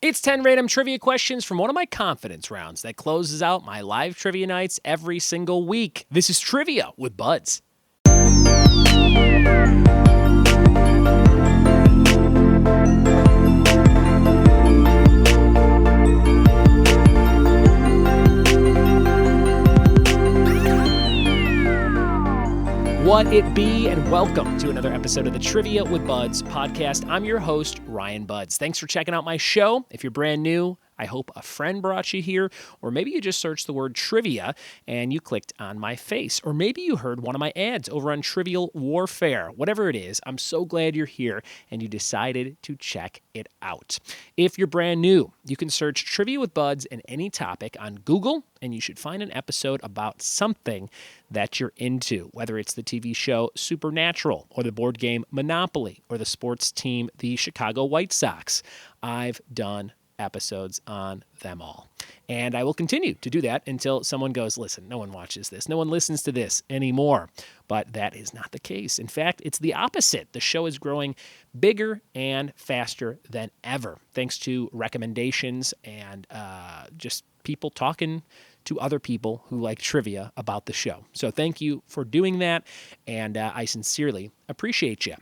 It's 10 random trivia questions from one of my confidence rounds that closes out my live trivia nights every single week. This is Trivia with Buds. What it be, and welcome to another episode of the Trivia with Buds podcast. I'm your host, Ryan Buds. Thanks for checking out my show. If you're brand new, I hope a friend brought you here, or maybe you just searched the word trivia and you clicked on my face, or maybe you heard one of my ads over on Trivial Warfare. Whatever it is, I'm so glad you're here and you decided to check it out. If you're brand new, you can search Trivia with Buds in any topic on Google, and you should find an episode about something that you're into, whether it's the TV show Supernatural, or the board game Monopoly, or the sports team, the Chicago White Sox. I've done episodes on them all. And I will continue to do that until someone goes, listen, no one watches this. No one listens to this anymore. But that is not the case. In fact, it's the opposite. The show is growing bigger and faster than ever, thanks to recommendations and just people talking to other people who like trivia about the show. So thank you for doing that, and I sincerely appreciate you.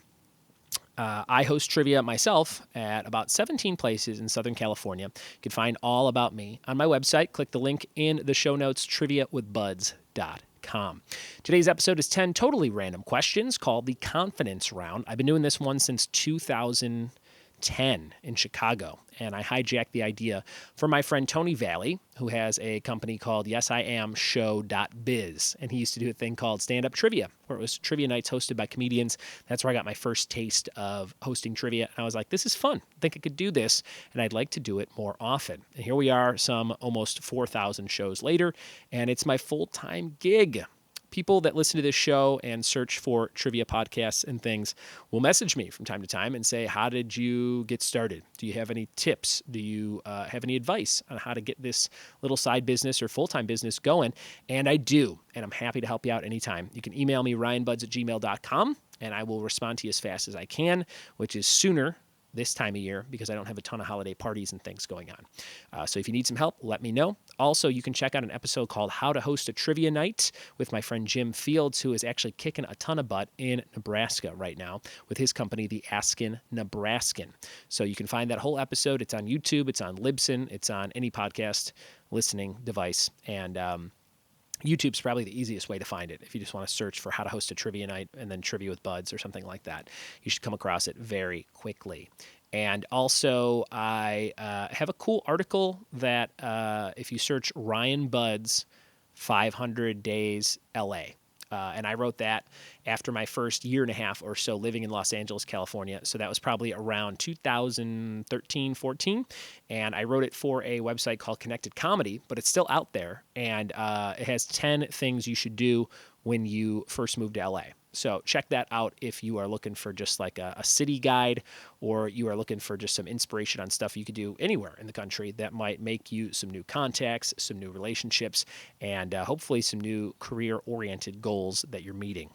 I host trivia myself at about 17 places in Southern California. You can find all about me on my website. Click the link in the show notes, triviawithbuds.com. Today's episode is 10 totally random questions called the Confidence Round. I've been doing this one since 2010 in Chicago, and I hijacked the idea from my friend Tony Valley, who has a company called YesIamShow.biz, and he used to do a thing called Stand Up Trivia, where it was trivia nights hosted by comedians. That's where I got my first taste of hosting trivia, and I was like, this is fun. I think I could do this, and I'd like to do it more often. And here we are, some almost 4,000 shows later, and it's my full-time gig. People that listen to this show and search for trivia podcasts and things will message me from time to time and say, how did you get started? Do you have any tips? Do you have any advice on how to get this little side business or full-time business going? And I do, and I'm happy to help you out anytime. You can email me, ryanbuds@gmail.com, and I will respond to you as fast as I can, which is sooner this time of year because I don't have a ton of holiday parties and things going on. So if you need some help, let me know. Also, you can check out an episode called How to Host a Trivia Night with my friend Jim Fields, who is actually kicking a ton of butt in Nebraska right now with his company, the Askin Nebraskan. So you can find that whole episode. It's on YouTube. It's on Libsyn. It's on any podcast listening device. And YouTube's probably the easiest way to find it. If you just want to search for how to host a trivia night and then Trivia with Buds or something like that, you should come across it very quickly. And also, I have a cool article that if you search Ryan Buds 500 Days LA, and I wrote that after my first year and a half or so living in Los Angeles, California. So that was probably around 2013, 14. And I wrote it for a website called Connected Comedy, but it's still out there. And it has 10 things you should do when you first move to LA. So check that out if you are looking for just like a city guide, or you are looking for just some inspiration on stuff you could do anywhere in the country that might make you some new contacts, some new relationships, and hopefully some new career-oriented goals that you're meeting.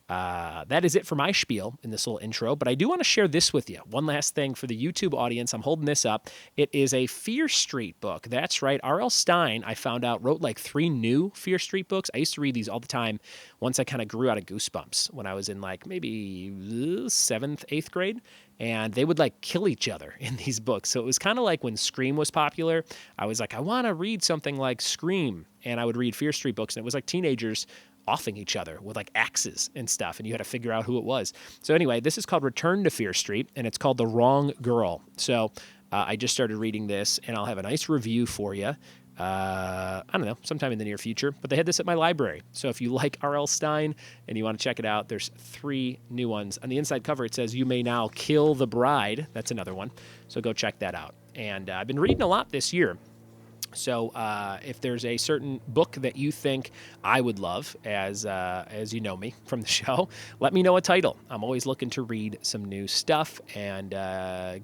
That is it for my spiel in this little intro, but I do want to share this with you. One last thing for the YouTube audience. I'm holding this up. It is a Fear Street book. That's right. R.L. Stine, I found out, wrote like 3 new Fear Street books. I used to read these all the time once I kind of grew out of Goosebumps when I was in like maybe 7th, 8th grade. And they would like kill each other in these books. So it was kind of like when Scream was popular. I was like, I want to read something like Scream. And I would read Fear Street books. And it was like teenagers offing each other with like axes and stuff, and you had to figure out who it was. So anyway, this is called Return to Fear Street, and it's called The Wrong Girl. So I just started reading this, and I'll have a nice review for you. I don't know, sometime in the near future, but they had this at my library. So if you like R.L. Stine and you want to check it out, there's 3 new ones. On the inside cover, it says, "You may now kill the bride." That's another one. So go check that out. And I've been reading a lot this year. So if there's a certain book that you think I would love, as you know me from the show, let me know a title. I'm always looking to read some new stuff and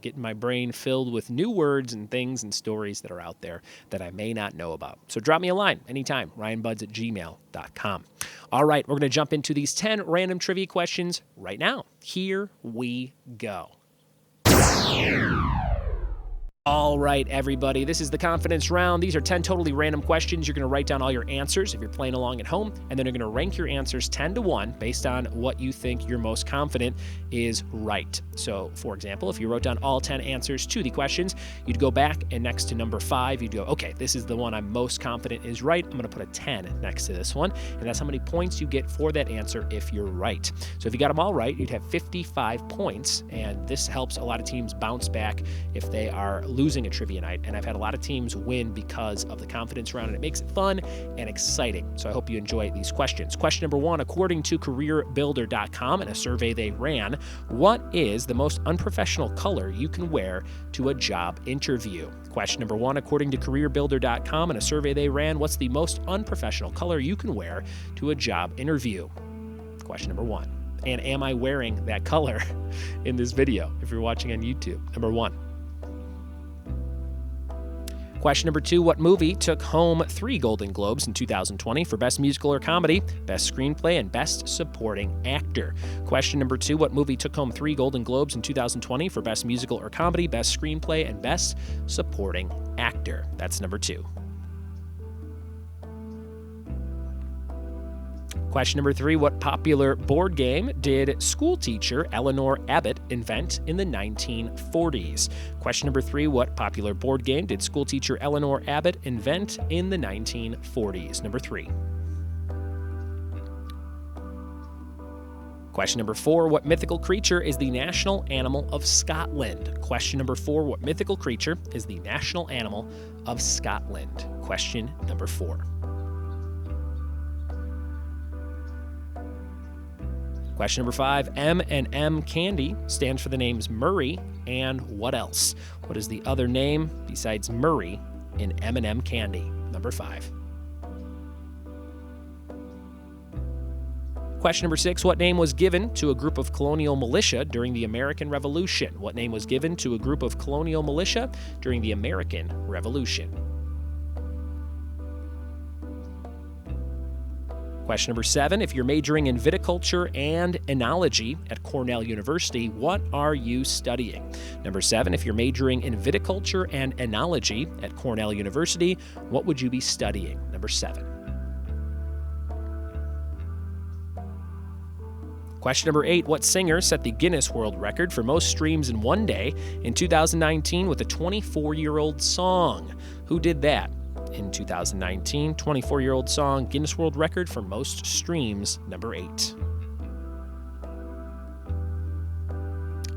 getting my brain filled with new words and things and stories that are out there that I may not know about. So drop me a line anytime, ryanbuds@gmail.com. All right, we're going to jump into these 10 random trivia questions right now. Here we go. All right, everybody, this is the confidence round. These are 10 totally random questions. You're going to write down all your answers if you're playing along at home, and then you're going to rank your answers 10 to 1 based on what you think you're most confident is right. So, for example, if you wrote down all 10 answers to the questions, you'd go back and next to number 5, you'd go, okay, this is the one I'm most confident is right. I'm going to put a 10 next to this one, and that's how many points you get for that answer if you're right. So if you got them all right, you'd have 55 points, and this helps a lot of teams bounce back if they are losing a trivia night. And I've had a lot of teams win because of the confidence round, and it makes it fun and exciting. So I hope you enjoy these questions. Question number 1, according to careerbuilder.com and a survey they ran, what is the most unprofessional color you can wear to a job interview? Question number 1, according to careerbuilder.com and a survey they ran, what's the most unprofessional color you can wear to a job interview? Question number 1. And am I wearing that color in this video if you're watching on YouTube? Number 1. Question number 2, what movie took home 3 Golden Globes in 2020 for Best Musical or Comedy, Best Screenplay, and Best Supporting Actor? Question number 2, what movie took home 3 Golden Globes in 2020 for Best Musical or Comedy, Best Screenplay, and Best Supporting Actor? That's number 2. Question number 3, what popular board game did school teacher Eleanor Abbott invent in the 1940s? Question number 3, what popular board game did school teacher Eleanor Abbott invent in the 1940s? Number 3. Question number 4, what mythical creature is the national animal of Scotland? Question number 4, what mythical creature is the national animal of Scotland? Question number 4. Question number 5, M&M Candy stands for the names Murray and what else? What is the other name besides Murray in M&M Candy? Number 5. Question number 6, what name was given to a group of colonial militia during the American Revolution? What name was given to a group of colonial militia during the American Revolution? Question number 7, if you're majoring in viticulture and enology at Cornell University, what are you studying? Number 7, if you're majoring in viticulture and enology at Cornell University, what would you be studying? Number 7. Question number 8, what singer set the Guinness World Record for most streams in one day in 2019 with a 24-year-old song? Who did that? In 2019, 24-year-old song, Guinness World Record for most streams, number 8.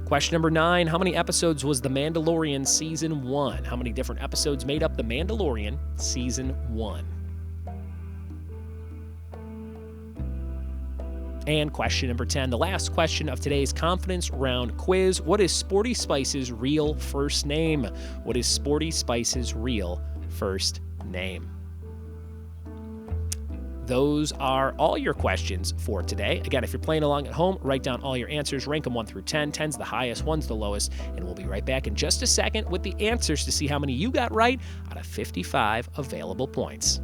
Question number 9, how many episodes was The Mandalorian Season 1? How many different episodes made up The Mandalorian Season 1? And question number 10, the last question of today's confidence round quiz, what is Sporty Spice's real first name? What is Sporty Spice's real first name? Those are all your questions for today. Again, if you're playing along at home, write down all your answers, rank them 1 through 10. 10's the highest, 1's the lowest, and we'll be right back in just a second with the answers to see how many you got right out of 55 available points.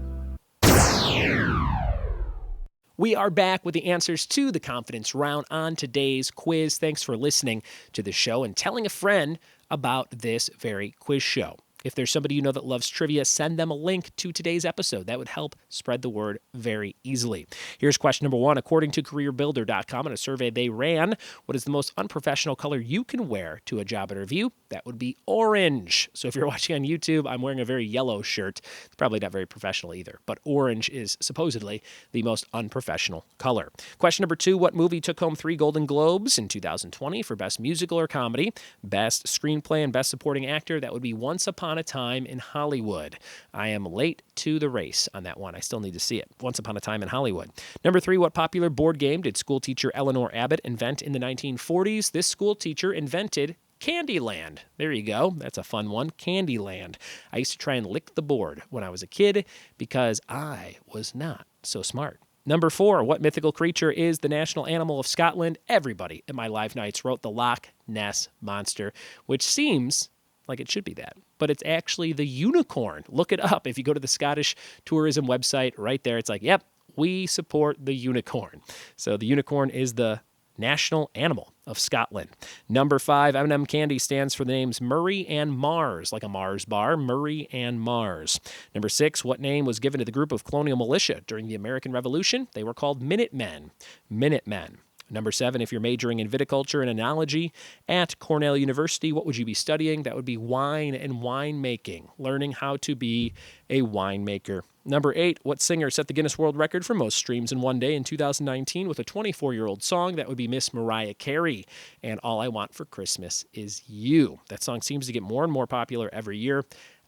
We are back with the answers to the confidence round on today's quiz. Thanks for listening to the show and telling a friend about this very quiz show. If there's somebody you know that loves trivia, send them a link to today's episode. That would help spread the word very easily. Here's question number 1. According to careerbuilder.com and a survey they ran, what is the most unprofessional color you can wear to a job interview? That would be orange. So if you're watching on YouTube, I'm wearing a very yellow shirt. It's probably not very professional either, but orange is supposedly the most unprofessional color. Question number 2, what movie took home 3 Golden Globes in 2020 for Best Musical or Comedy, Best Screenplay, and Best Supporting Actor? That would be Once Upon a Time in Hollywood. I am late to the race on that one. I still need to see it. Once Upon a Time in Hollywood. Number 3, what popular board game did school teacher Eleanor Abbott invent in the 1940s? This school teacher invented Candyland. There you go. That's a fun one. Candyland. I used to try and lick the board when I was a kid because I was not so smart. Number 4, what mythical creature is the national animal of Scotland? Everybody at my live nights wrote the Loch Ness Monster, which seems like it should be that. But it's actually the unicorn. Look it up. If you go to the Scottish tourism website right there, it's like, yep, we support the unicorn. So the unicorn is the national animal of Scotland. Number 5, M&M candy stands for the names Murray and Mars, like a Mars bar, Murray and Mars. Number 6, what name was given to the group of colonial militia during the American Revolution? They were called Minutemen. Minutemen. Number 7, if you're majoring in viticulture and enology at Cornell University, what would you be studying? That would be wine and winemaking, learning how to be a winemaker. Number 8, what singer set the Guinness World Record for most streams in one day in 2019 with a 24-year-old song? That would be Miss Mariah Carey, and All I Want for Christmas Is You. That song seems to get more and more popular every year.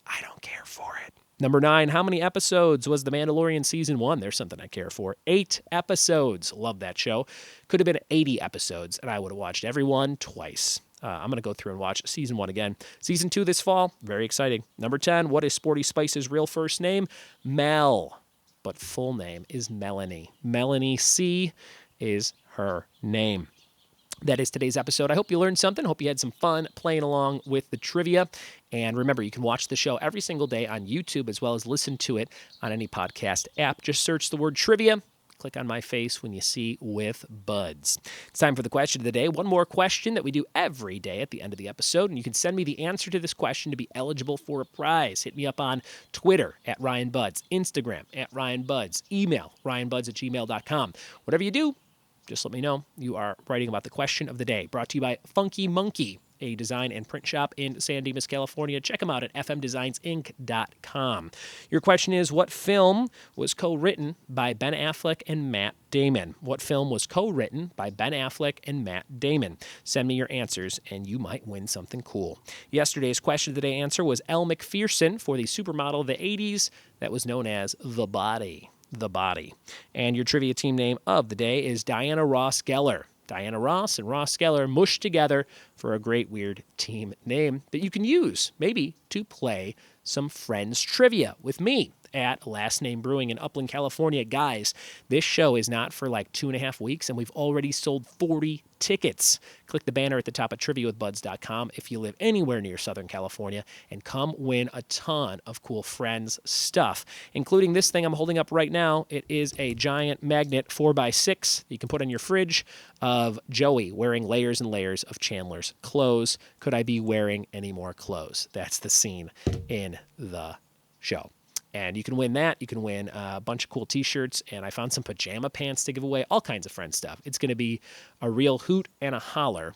I don't care for it. Number 9, how many episodes was The Mandalorian Season 1? There's something I care for. 8 episodes. Love that show. Could have been 80 episodes, and I would have watched every one twice. I'm going to go through and watch Season 1 again. Season 2 this fall. Very exciting. Number 10, what is Sporty Spice's real first name? Mel. But full name is Melanie. Melanie C. is her name. That is today's episode. I hope you learned something. Hope you had some fun playing along with the trivia. And remember, you can watch the show every single day on YouTube as well as listen to it on any podcast app. Just search the word trivia. Click on my face when you see with buds. It's time for the question of the day. One more question that we do every day at the end of the episode. And you can send me the answer to this question to be eligible for a prize. Hit me up on Twitter at Ryan Buds, Instagram at Ryan Buds, email ryanbuds@gmail.com. Whatever you do, just let me know you are writing about the question of the day. Brought to you by Funky Monkey, a design and print shop in San Dimas, California. Check them out at fmdesignsinc.com. Your question is, what film was co-written by Ben Affleck and Matt Damon? What film was co-written by Ben Affleck and Matt Damon? Send me your answers, and you might win something cool. Yesterday's question of the day answer was Elle McPherson for the supermodel of the 80s that was known as The Body. The Body. And your trivia team name of the day is Diana Ross Gellar. Diana Ross and Ross Gellar mushed together for a great weird team name that you can use maybe to play some Friends trivia with me at Last Name Brewing in Upland, California. Guys, this show is not for like 2.5 weeks, and we've already sold 40 tickets. Click the banner at the top of triviawithbuds.com if you live anywhere near Southern California, and come win a ton of cool Friends stuff, including this thing I'm holding up right now. It is a giant magnet 4x6 that you can put on your fridge of Joey wearing layers and layers of Chandler's clothes. Could I be wearing any more clothes? That's the scene in the show. And you can win that. You can win a bunch of cool T-shirts, and I found some pajama pants to give away, all kinds of Friends stuff. It's going to be a real hoot and a holler.